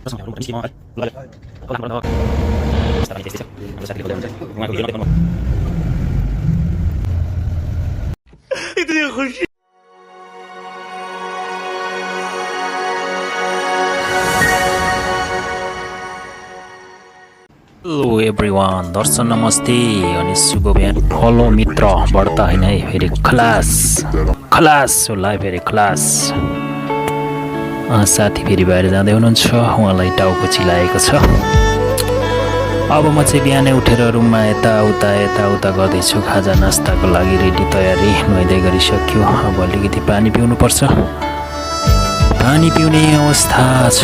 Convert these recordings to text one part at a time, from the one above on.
Hello everyone, दर्शन नमस्ते अनि शुभ बिहान। हेलो मित्र, बढ्ता होइन है, फेरि खलास खलास होला फेरि खलास। साथी फेरि बाहिर जाँदै हुनुहुन्छ, उहाँलाई टाउको चिलाएको छ। अब म चाहिँ बिहानै उठेर रुममा यताउता गर्दैछु। खाजा नास्ताको लागि रेडी तयारी नुहाइँदै गरिसक्यो। अब अलिकति पानी पिउनुपर्छ। पानी पिउने अवस्था छ,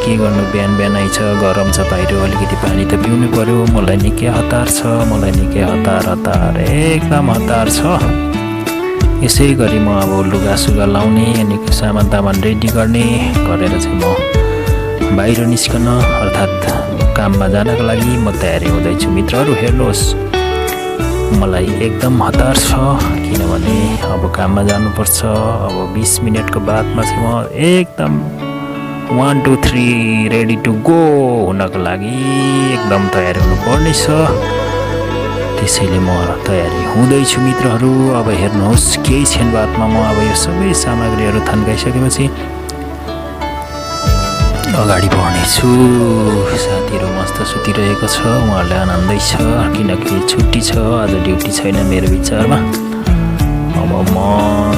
के गर्नु, बिहान आइछ, गरम छ बाहिर, अलिकति पानी त पिउनु पर्यो। मलाई निकै हतार छ, हतार एकदम हतार छ। यसै गरी म अब लुगासुगा लाउने अनि सामान रेडी गर्ने गरेर चाहिँ म बाहिर निस्कन अर्थात् काममा जानको लागि म तयारी हुँदैछु। मित्रहरू हेर्नुहोस्, मलाई एकदम हतार छ, किनभने अब काममा जानुपर्छ। अब 20 मिनटको बादमा चाहिँ म एकदम 1 2 3 रेडी टु गो हुनको लागि एकदम तयारी हुनुपर्ने छ। त्यसैले म तयारी हुँदैछु मित्रहरू। अब हेर्नुहोस्, केही क्षण बादमा म अब यो सबै सामग्रीहरू थन्काइसकेपछि अगाडि बढ्नेछु। साथीहरू मस्त सुतिरहेको छ, उहाँहरूले आनन्दै छ, किनकि छुट्टी छ, आज ड्युटी छैन मेरो विचारमा। अब म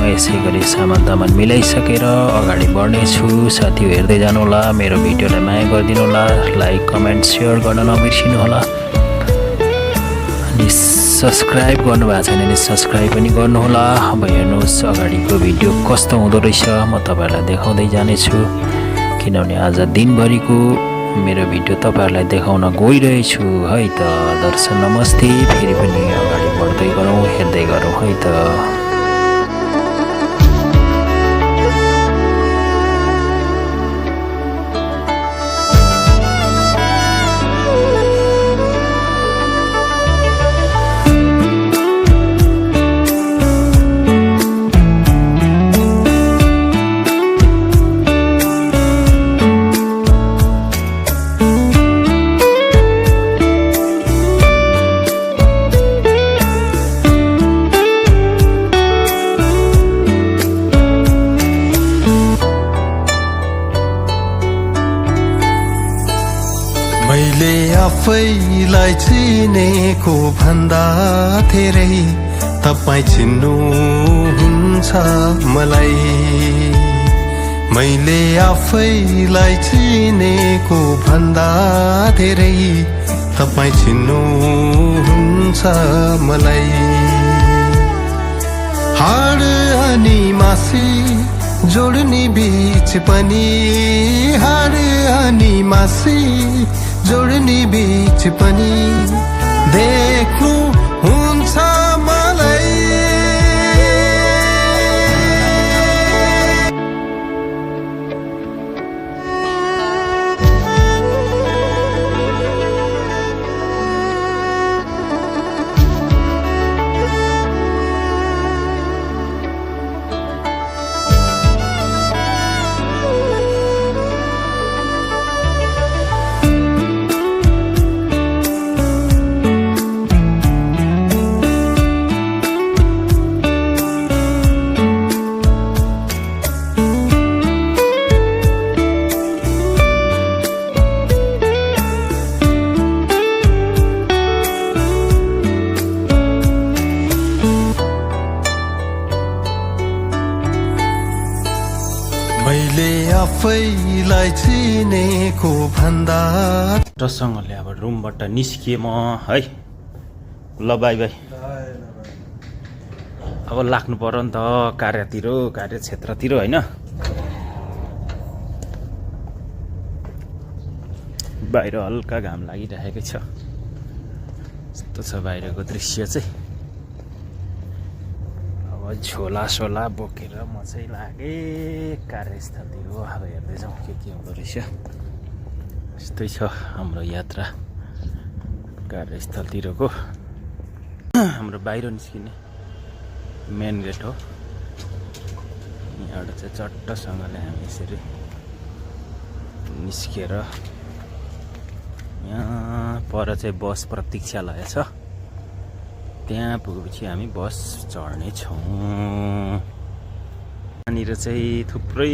यसै गरी सामान मिलाइसकेर अगाडि बढ्नेछु। साथीहरू हेर्दै जानुहोला, मेरो भिडियोलाई माया गरिदिनु होला, लाइक कमेन्ट सेयर गर्न नबिर्सिनु होला। अनि सब्सक्राइब गर्नुभएको छैन भने सब्सक्राइब पनि गर्नुहोला। अब हेर्नुहोस् अगाडिको भिडियो कस्तो हुँदो रहेछ, म तपाईँहरूलाई देखाउँदै जानेछु। किनभने आज दिनभरिको मेरो भिडियो तपाईँहरूलाई देखाउन गइरहेछु है त। दर्शन नमस्ते, फेरि पनि अगाडि बढ्दै गरौँ, हेर्दै गरौँ है त। मैले आफैलाई चिनेको भन्दा धेरै तपाईँ चिन्नुहुन्छ मलाई। मैले आफैलाई चिनेको भन्दा धेरै तपाईँ चिन्नुहुन्छ मलाई। हाड अनि मासी जोड्ने बीच पनि, हाड अनि मासी जोड्ने बीच पनि देख्नु हुन्छ मलाई। मैले आफैलाई चिनेको भन्दा रसँगले अब रुमबाट निस्किएँ म है। ल बाई बाई। अब लाग्नु पर्यो नि त कार्यक्षेत्रतिर होइन। बाहिर हल्का घाम लागिरहेकै छ। यस्तो छ बाहिरको दृश्य चाहिँ। अब झोला बोकेर म चाहिँ लागेँ कार्यस्थलतिर। अब हेर्दै जाउँ के हुँदो रहेछ। यस्तै छ हाम्रो यात्रा कार्यस्थलतिरको। हाम्रो बाहिर निस्किने मेन गेट हो। यहाँबाट चाहिँ चट्टसँगले हामी यसरी निस्केर यहाँ पर चाहिँ बस प्रतीक्षालय छ, त्यहाँ पुगेपछि हामी बस चढ्नेछौँ। यहाँनिर चाहिँ थुप्रै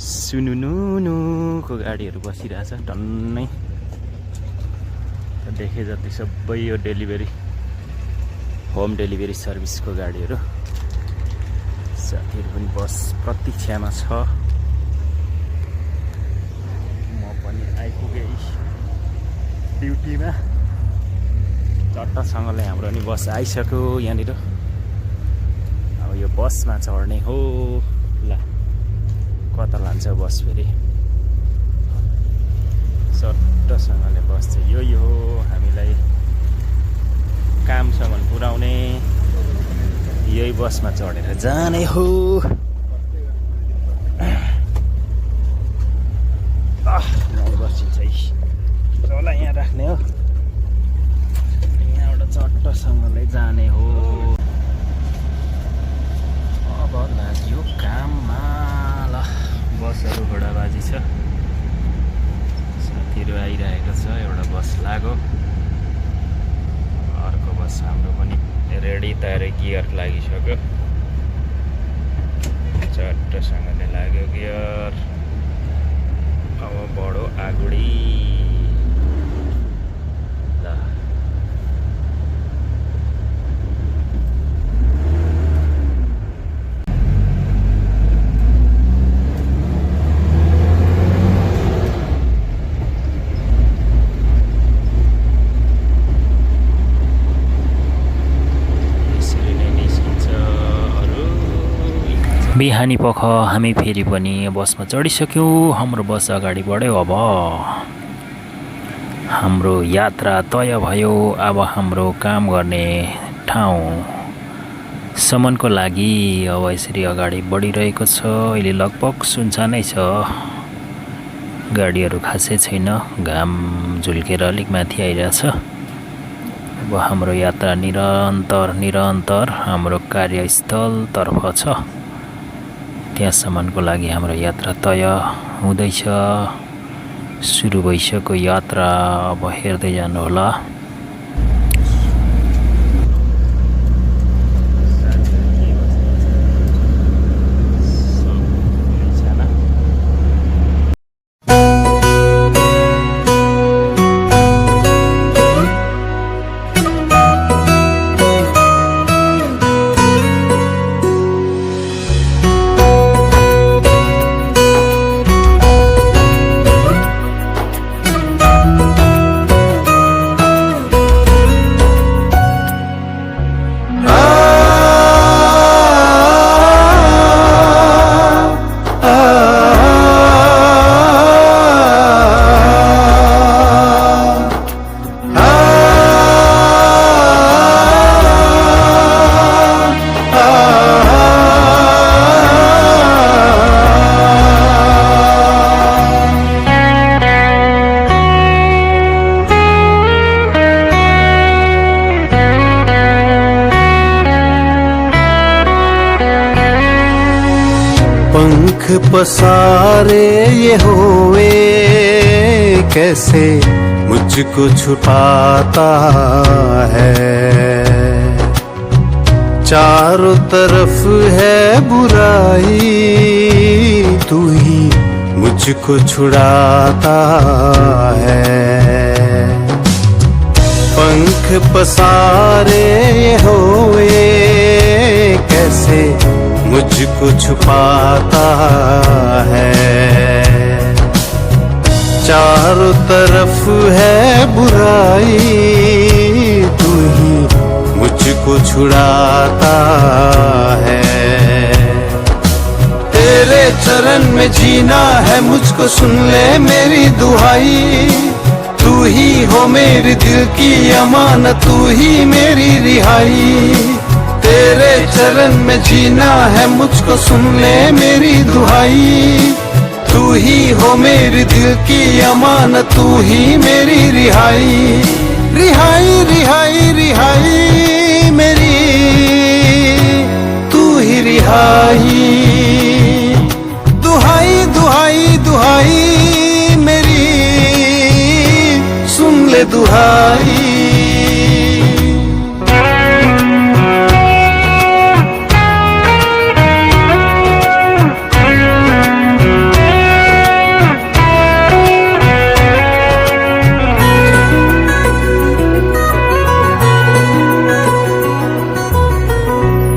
सुनुनुको गाडीहरू बसिरहेछ टन्नै। देखे जति सबै यो होम डेलिभरी सर्भिसको गाडीहरू। साथीहरू पनि बस प्रतीक्षामा छ। म पनि आइपुगेँ ड्युटीमा। चट्टसँगले हाम्रो नि बस आइसक्यो यहाँनिर। अब यो बसमा चढ्ने हो। ल कता लान्छ बस फेरि। चट्टसँगले बस चाहिँ यही हो, हामीलाई कामसम्म पुर्याउने यही बसमा चढेर जाने हो। बसिन्छ चला यहाँ राख्ने हो, यहाँबाट चट्टसँगले जाने हो। अब लाग्यो काममा। ल बसहरू घोडाबाजी छ, साथीहरू आइरहेको छ। एउटा बस लाग्यो, अर्को बस हाम्रो पनि रेडी तयारी गियर लागिसक्यो। चट्टसँगले लाग्यो गियर। अब बडो आगुडी। ल बिहानी पख हामी फेरि पनि बसमा चढिसक्यौँ। हाम्रो बस अगाडि बढ्यो। अब हाम्रो यात्रा तय भयो। अब हाम्रो काम गर्ने ठाउँसम्मको लागि अब यसरी अगाडि बढिरहेको छ। अहिले लगभग सुनसानै छ, गाडीहरू खासै छैन। घाम झुल्केर अलिक माथि आइरहेछ। अब हाम्रो यात्रा निरन्तर हाम्रो कार्यस्थलतर्फ छ। त्यहाँसम्मको लागि हाम्रो यात्रा तय हुँदैछ। सुरु भइसक्यो यात्रा। अब हेर्दै जानुहोला। पंख पसारे ये होए कैसे मुझको छुपाता है। चारों तरफ है बुराई, तू ही मुझको छुड़ाता है। पंख पसारे ये होए कैसे मुझको छुपाता है। चारों तरफ है बुराई, तू ही मुझको छुड़ाता है। तेरे चरण में जीना है मुझको, सुन ले मेरी दुहाई। तू ही हो मेरे दिल की अमानत, तू ही मेरी रिहाई। तेरे चरण में जीना है मुझको, सुन ले मेरी दुहाई। तू ही हो मेरे दिल की अमानत, तू ही मेरी रिहाई। रिहाई रिहाई रिहाई मेरी, तू ही रिहाई। दुहाई दुहाई दुहाई ले दुहाई।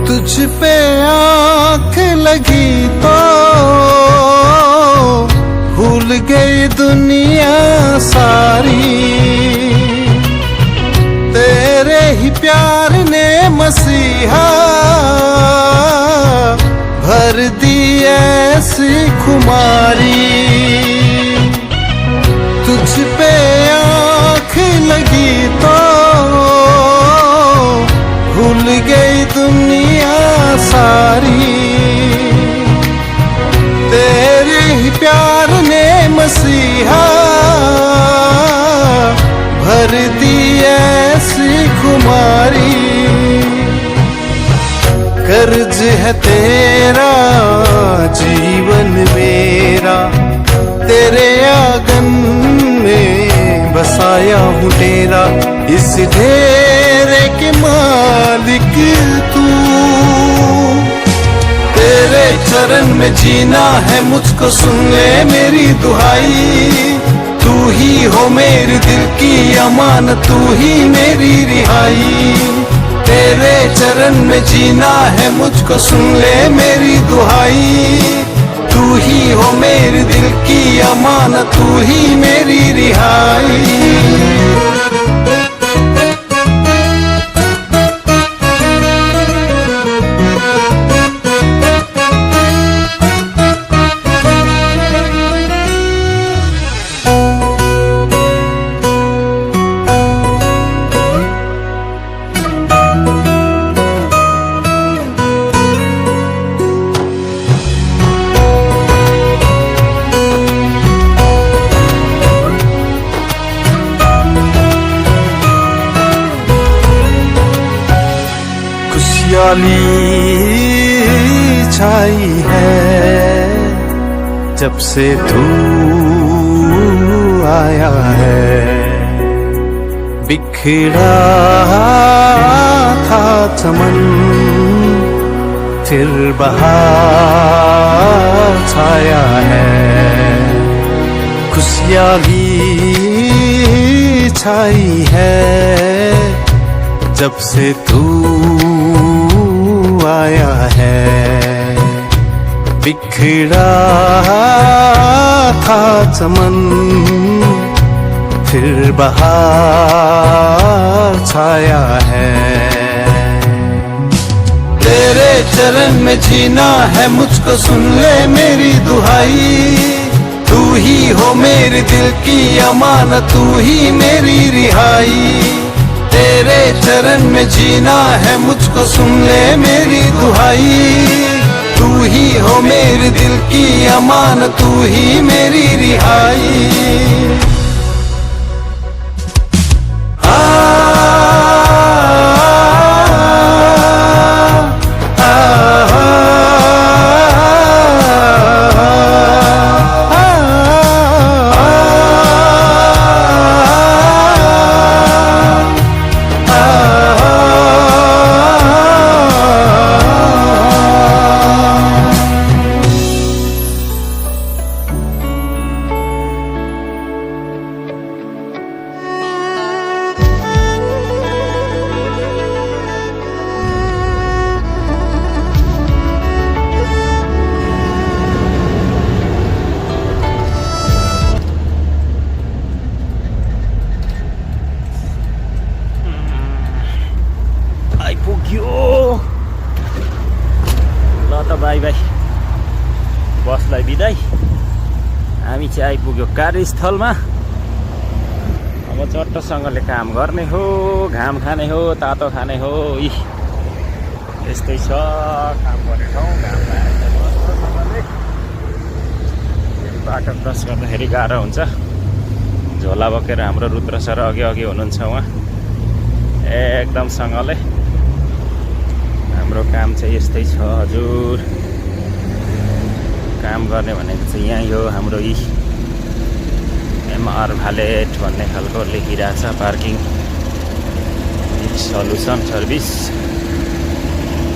तुझ पे आँख लगी तो भूल गई दुनिया सारी। तेरे ही प्यार ने मसीहा भर दी ऐसी खुमारी। तुझ पे आँख लगी तो भूल गई दुनिया सारी। तेरे ही प्यार ने मसीहा भर दी ऐसी खुमारी। कर्ज है तेरा जीवन मेरा, तेरे आंगन में बसाया हूँ डेरा। इस डेरे के मालिक तू, तेरे चरण में जीना है मुझको, सुन ले मेरी दुहाई। तू ही हो मेरे दिल की अमान, तू ही मेरी रिहाई। तेरे चरण में जीना है मुझको, सुन ले मेरी दुहाई। तू ही हो मेरे दिल की अमान, तू ही मेरी रिहाई। खुशहाली छाई है जब से तू आया है। बिखरा था चमन फिर बहार छाया है। खुशहाली छाई है जब से तू आया है। बिखरा था चमन फिर बहार छाया है। तेरे चरण में जीना है मुझको, सुन ले मेरी दुहाई। तू ही हो मेरे दिल की अमान, तू ही मेरी रिहाई। तेरे चरण में जीना है मुझको, सुन ले मेरी दुहाई। तू ही हो मेरे दिल की अमान, तू ही मेरी रिहाई। आइपुग्यो ल त बाई बाई, बसलाई बिदाई। हामी चाहिँ आइपुग्यो कार्यस्थलमा। अब चट्टसँगले काम गर्ने हो, घाम खाने हो, तातो खाने हो। यस्तै छ काम गर्ने ठाउँ। घाम बाटो क्रस गर्दाखेरि गाह्रो हुन्छ। झोला बोकेर हाम्रो रुद्र सर अघि अघि हुनुहुन्छ। उहाँ एकदमसँगले हाम्रो काम चाहिँ यस्तै छ हजुर। काम गर्ने भनेको चाहिँ यही हो हाम्रो MR भ्यालेट भन्ने खालको लेखिरहेछ पार्किङ सल्युसन सर्भिस।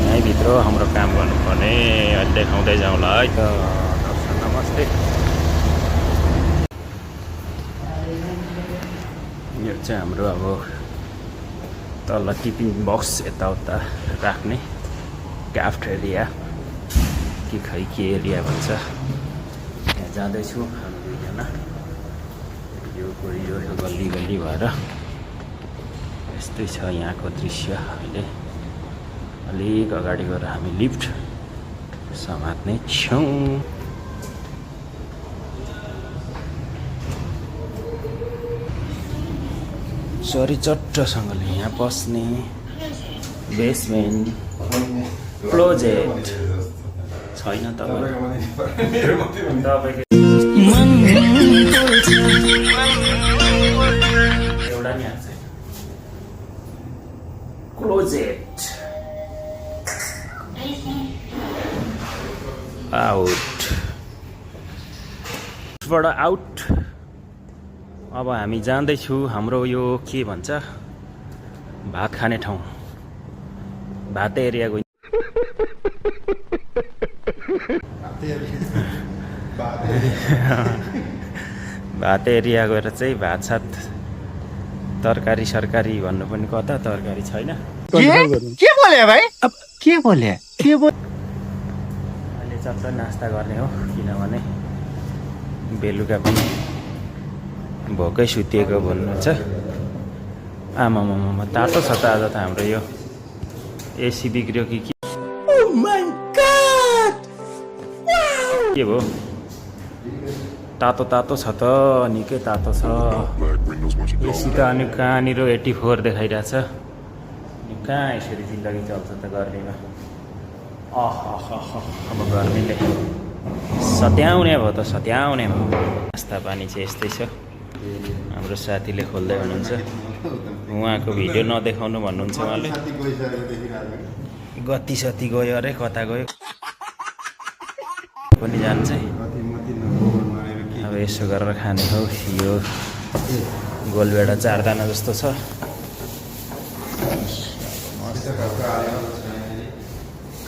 यहीँभित्र हाम्रो काम गर्नुपर्ने अहिले देखाउँदै जाउँला है त। दर्शन नमस्ते। यो चाहिँ हाम्रो अब तल टिफिन बक्स यताउता राख्ने क्राफ्ट एरिया कि खै के एरिया भन्छ। यहाँ जाँदैछु हामी दुईजना यो गल्ली गल्ली भएर यस्तै छ यहाँको दृश्य। अहिले अलिक अगाडि गएर हामी लिफ्ट समात्ने छौँ। चट्टसँगले यहाँ पस्ने बेसमेन्ट क्लोजेट छैन तपाईँको एउटा नि आएको छैन क्लोजेट आउटबाट आउट। अब हामी जाँदैछु हाम्रो यो के भन्छ भात खाने ठाउँ भात एरिया गइ भात एरिया गएर चाहिँ भात सात तरकारी सरकारी भन्नु पनि कता तरकारी छैन। के बोले भाइ? अब के बोले? अहिले चट्ट नास्ता गर्ने हो किनभने बेलुका पनि भोकै सुतिएको भन्नुहुन्छ। आमामामा तातो छ त आज त हाम्रो यो एसी बिग्रियो कि के के भयो? तातो तातो छ त निकै तातो छ। एसी त अनि कहाँनिर 84 देखाइरहेछ। कहाँ यसरी जिन्दगी चल्छ त गर्मीमा। अब गर्मीले सत्याउने भयो त सत्याउने भयो। नास्ता पानी चाहिँ यस्तै छ। हाम्रो साथीले खोल्दै हुनुहुन्छ। उहाँको भिडियो नदेखाउनु भन्नुहुन्छ उहाँले। गति सती गयो अरे कता गयो पनि जान्छ। अब यसो गरेर खाने हो। यो गोलभेडा 4 दाना जस्तो छ।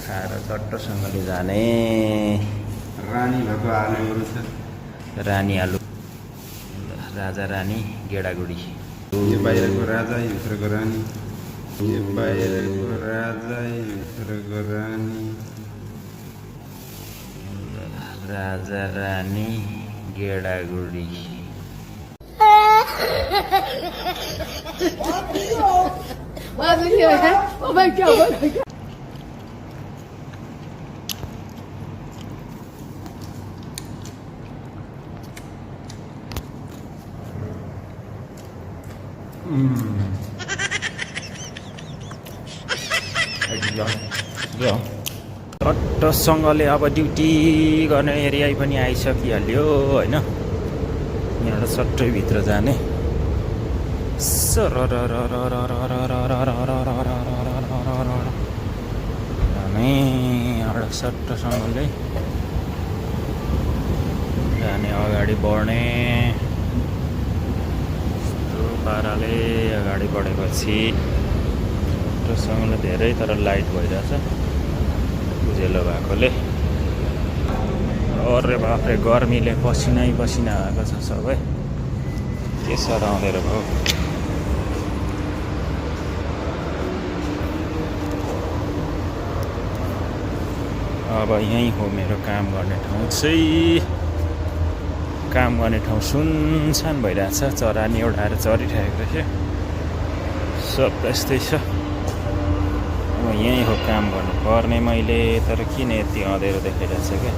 खाएर चट्टसँगले जाने। रानी भएको आलुहरू छ। रानी आलु राजा रानी गेडागुडी। यो बाहिरको राजा भित्रको रानी। यो बाहिरको राजा भित्रको रानी। राजा रानी गेडागुडी। टट्टसँगले अब ड्युटी गर्ने एरिया पनि आइसकिहाल्यो होइन। यहाँबाट सट्टै भित्र जाने। यहाँबाट सट्टसँगले जाने अगाडि बढ्ने। यस्तो पाराले अगाडि बढेपछि सट्टसँगले धेरै तर लाइट भइरहेछ उज्यालो भएकोले। अरे बाफ्रे गर्मीले पसिनै पसिना भएको छ सबै। के सराउँदै भयो। अब यहीँ हो मेरो काम गर्ने ठाउँ चाहिँ। काम गर्ने ठाउँ सुनसान भइरहेछ। चरानी उडाएर चरिरहेको रहेछ। सब यस्तै छ। अब यहीँ हो काम गर्नुपर्ने मैले। तर किन यति अँधेरो देखाइरहेछ क्या।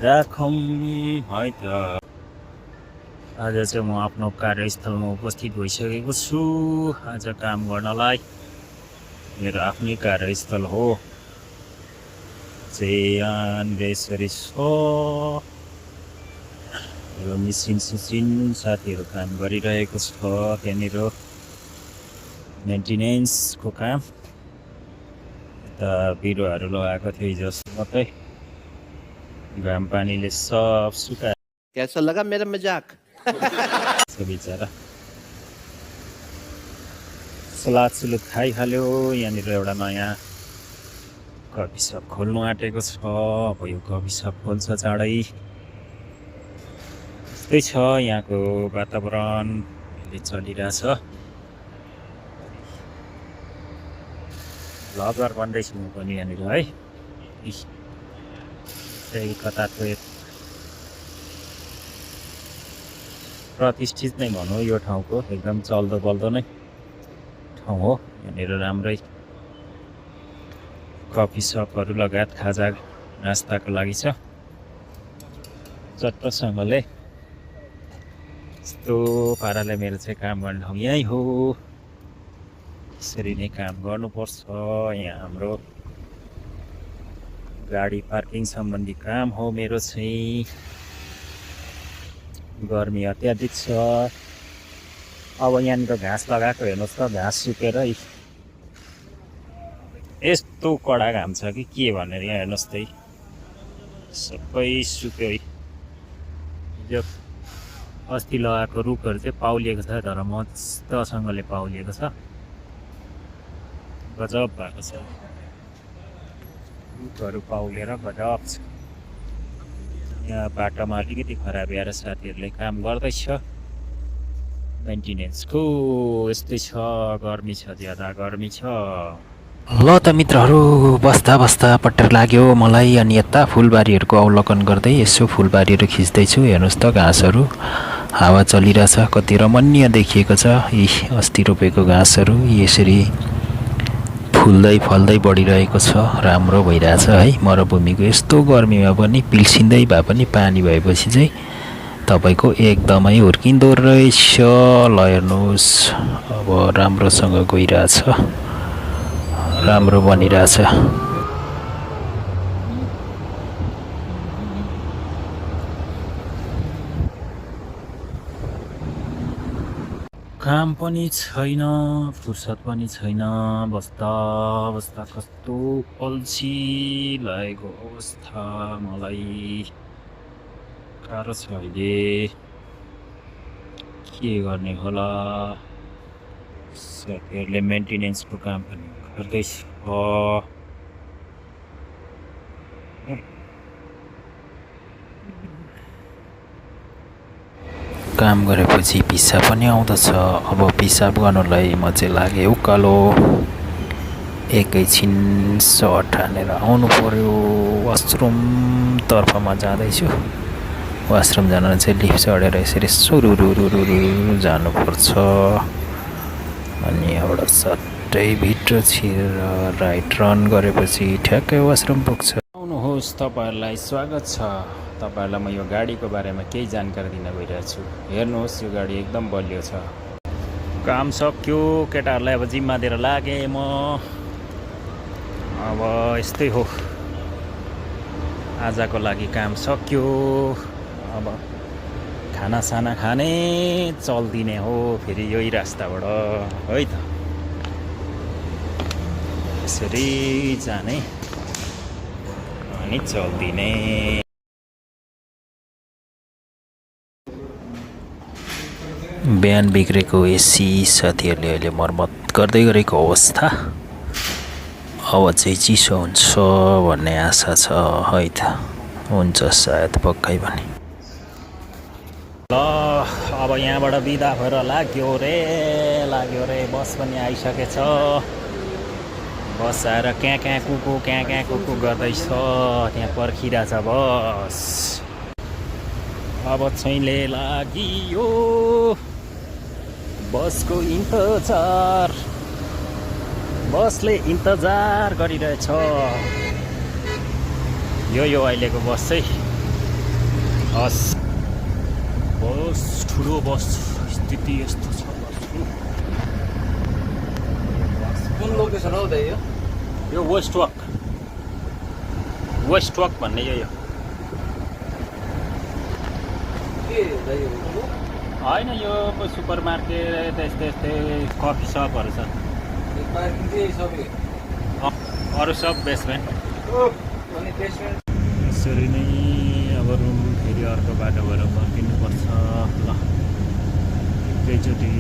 राखौँ है त। आज चाहिँ म आफ्नो कार्यस्थलमा उपस्थित भइसकेको छु। आज काम गर्नलाई मेरो आफ्नै कार्यस्थल हो। बेसरी यो मिसिन साथीहरू काम गरिरहेको छ त्यहाँनिर मेन्टेनेन्सको काम। त बिरुवाहरू लगाएको थियो हिजो मात्रै घाम पानीले सब सुकायो कैसा लगा मेरा मजाक बिचरा सलाद सुलुद खाइहाल्यो यहाँनिर एउटा नयाँ कफी सप खोल्नु आँटेको छ अब यो कफी सप खोल्छ चाँडै त्यस्तै छ यहाँको वातावरण अहिले चलिरहेछ भ्लगर भन्दैछु म पनि यहाँनिर है त्यही कताको प्रतिष्ठित नै भनौँ यो ठाउँको एकदम चल्दो बल्दो नै ठाउँ हो यहाँनिर राम्रै कफी सपहरू लगायत खाजा नास्ताको लागि छ चट्टसँगले यस्तो पाराले मेरो चाहिँ काम गर्ने ठाउँ यहीँ हो यसरी नै काम गर्नुपर्छ यहाँ हाम्रो गाडी पार्किङ सम्बन्धी काम हो मेरो चाहिँ गर्मी अत्याधिक छ अब यहाँनिर घाँस लगाएको हेर्नुहोस् त घाँस सुकेर यस्तो कडा घाम छ कि के भनेर यहाँ हेर्नुहोस् त सबै सुक्यो हिजो अस्ति लगाएको रुखहरू चाहिँ पाउलिएको छ तर मस्तसँगले पाउलिएको छ गजब भएको छ रुखहरू पाउलेर गजब छ यहाँ बाटोमा अलिकति खराब आएर साथीहरूले काम गर्दैछ मेन्टेनेन्सको यस्तै छ गर्मी छ ज्यादा गर्मी छ ल त मित्रहरू बस्दा बस्दा पट्टर लाग्यो मलाई अनि यता फुलबारीहरूको अवलोकन गर्दै यसो फुलबारीहरू खिच्दैछु हेर्नुहोस् त घाँसहरू हावा चलिरहेछ कति रमणीय देखिएको छ यी अस्ति रोपेको घाँसहरू यसरी फुल्दै फल्दै बढिरहेको छ राम्रो भइरहेछ है मरुभूमिको यस्तो गर्मीमा पनि पिल्सिँदै भए पनि पानी भएपछि चाहिँ तपाईँको एकदमै हुर्किँदो रहेछ ल हेर्नुहोस् अब राम्रोसँग गइरहेछ राम्रो बनिरहेछ काम पनि छैन फुर्सद पनि छैन बस्दा बस्दा कस्तो अल्छी लागेको अवस्था मलाई गाह्रो छ अहिले के गर्ने होला साथीहरूले मेन्टेनेन्सको काम पनि गर्दैछ काम गरेपछि पिसाब पनि आउँदछ अब पिसाब गर्नुलाई म चाहिँ लागेँ उकालो एकैछिन सर्ट हानेर आउनु पर्यो वासरुमतर्फमा जाँदैछु वासरुम जान चाहिँ लिफ्ट चढेर यसरी सुरुरुरुरु जानुपर्छ अनि एउटा सट्टै भित्र छिरेर राइट रन गरेपछि ठ्याक्कै वासरुम पुग्छ आउनुहोस् तपाईँहरूलाई स्वागत छ तपाईँहरूलाई म यो गाडीको बारेमा केही जानकारी दिन गइरहेको छु हेर्नुहोस् यो गाडी एकदम बलियो छ काम सक्यो केटाहरूलाई अब जिम्मा दिएर लागेँ म अब यस्तै हो आजको लागि काम सक्यो अब खानासाना खाने चल्दिने हो फेरि यही रास्ताबाट है त यसरी जाने अनि चल्दिने बिहान बिग्रेको एसी साथीहरूले अहिले मर्मत गर्दै गरेको अवस्था अब चाहिँ चिसो हुन्छ भन्ने आशा छ है त हुन्छ सायद पक्कै पनि ल अब यहाँबाट बिदा भएर लाग्यो रे बस पनि आइसकेछ बस आएर कहाँ कुकु गर्दैछ त्यहाँ पर्खिरहेछ बस अब छैले लागियो बसको बसले इन्तजार गरिरहेछ यो अहिलेको बस चाहिँ हस् बस ठुलो बस स्थिति यस्तो छ कुन लोकेसन हो दाइ यो वेस्ट वक भन्ने यो होइन यो सुपर मार्केट यस्तै कफी सपहरू छ अरू सब बेसमेन्ट अनि बेसमेन्ट यसरी नै अब रुम फेरि अर्को बाटो भएर फर्किनुपर्छ ल एकैचोटि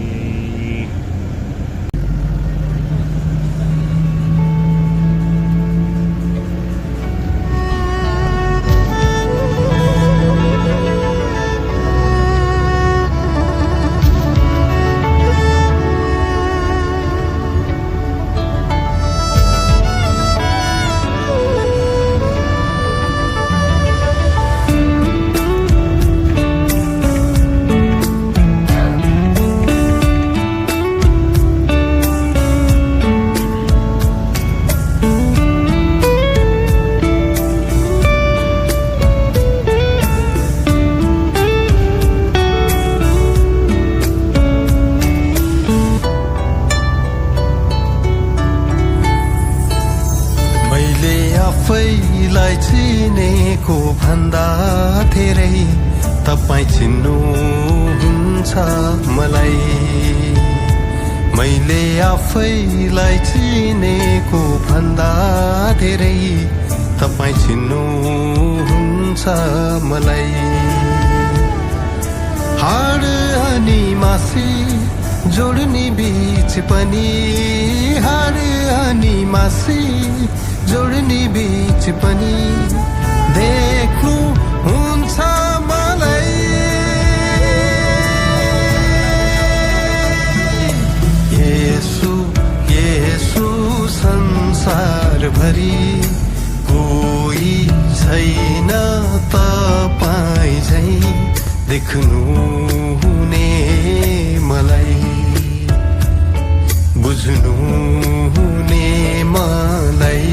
आफैलाई चिनेको भन्दा धेरै तपाईँ चिन्नुहुन्छ मलाई मैले आफैलाई चिनेको भन्दा धेरै तपाईँ चिन्नुहुन्छ मलाई हाड अनि मासी जोड्ने बीच पनि हाड अनि मासी जोड्ने बीच पनि देख्नु हुन्छ मलाई येशू येशू संसारभरि कोही छैन तपाईँ झै देख्नु हुने मलाई बुझ्नु हुने मलाई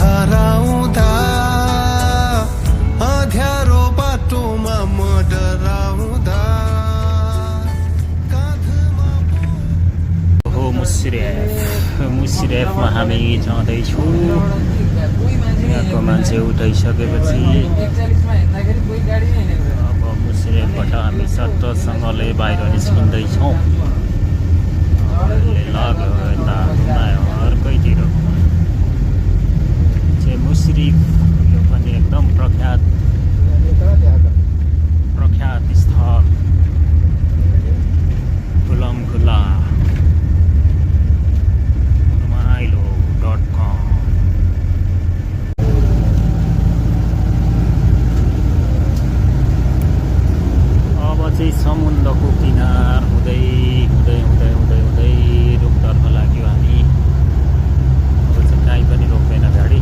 हराउँदा अँध्यारो बाटोमा म डराउँदा हो मुसिरेफमा हामी जाँदैछौँ यहाँको मान्छे उठाइसकेपछि अब मुसिरेफबाट हामी सट्टसँगले बाहिर निस्किँदैछौँ लाग्यो यता अर्कैतिर मुसिरिफ यो पनि एकदम प्रख्यात स्थल खुलमखुला ramailo.com अब चाहिँ समुद्रको किनार हुँदै हुँदै हुँदै हुँदै हुँदै रुखतर्फ लाग्यो हामी अब चाहिँ काहीँ पनि रोक्दैन गाडी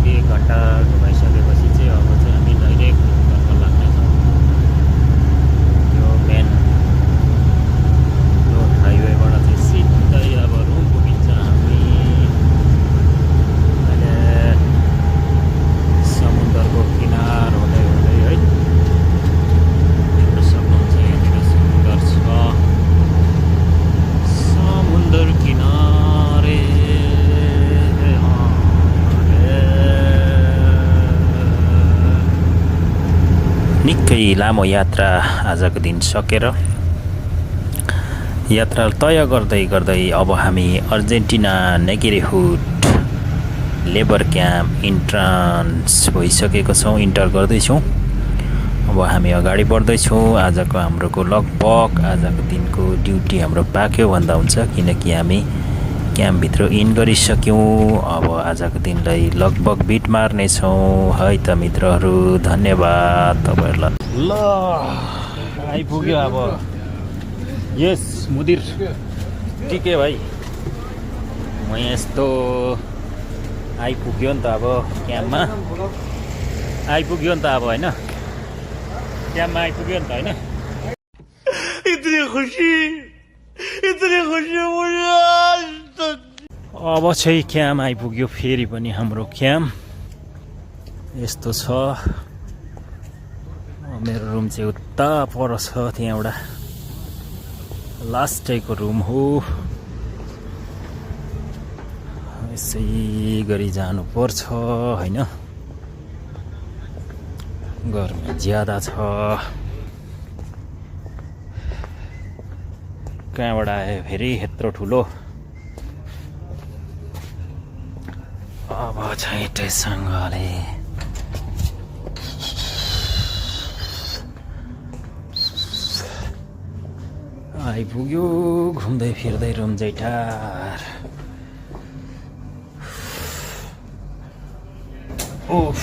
एक घन्टा घुमाइसकेपछि चाहिँ अब चाहिँ हामी डाइरेक्ट रुखतर्फ लाग्नेछौँ यो मेन रोड हाइवेबाट चाहिँ सिधै अब रुम पुगिन्छ हामी अहिले समुद्रको किनार हुँदै हुँदै है देख्न सक्नुहुन्छ यहाँनिर समुद्र छ समुद्र किनारे निकै लामो यात्रा आजको दिन सकेर यात्रा तय गर्दै गर्दै अब हामी अर्जेन्टिना नेगेरेहुड लेबर क्याम्प इन्ट्रान्स भइसकेको छौँ इन्टर गर्दैछौँ अब हामी अगाडि बढ्दैछौँ आजको हाम्रोको लगभग आजको दिनको ड्युटी हाम्रो पाक्यो भन्दा हुन्छ किनकि हामी क्याम्पभित्र इन गरिसक्यौँ अब आजको दिनलाई लगभग बिट मार्नेछौँ है त मित्रहरू धन्यवाद तपाईँहरूलाई ल आइपुग्यो अब यस मुदिर टिके भाइ म यस्तो आइपुग्यो नि त अब क्याम्पमा आइपुग्यो नि त अब होइन क्याम्पमा आइपुग्यो नि त होइन इतनी खुसी अब चाहिँ क्याम्प आइपुग्यो फेरि पनि हाम्रो क्याम्प यस्तो छ। मेरो रुम चाहिँ उता पर छ, त्यहाँ एउटा लास्टैको रुम हो। यसै गरी जानु पर्छ हैन, गर्मी ज्यादा छ। कहाँबाट आयो फेरि यत्रो ठुलो? अब छैटैसँगले आइपुग्यो घुम्दै फिर्दै रुम जैठार। ओफ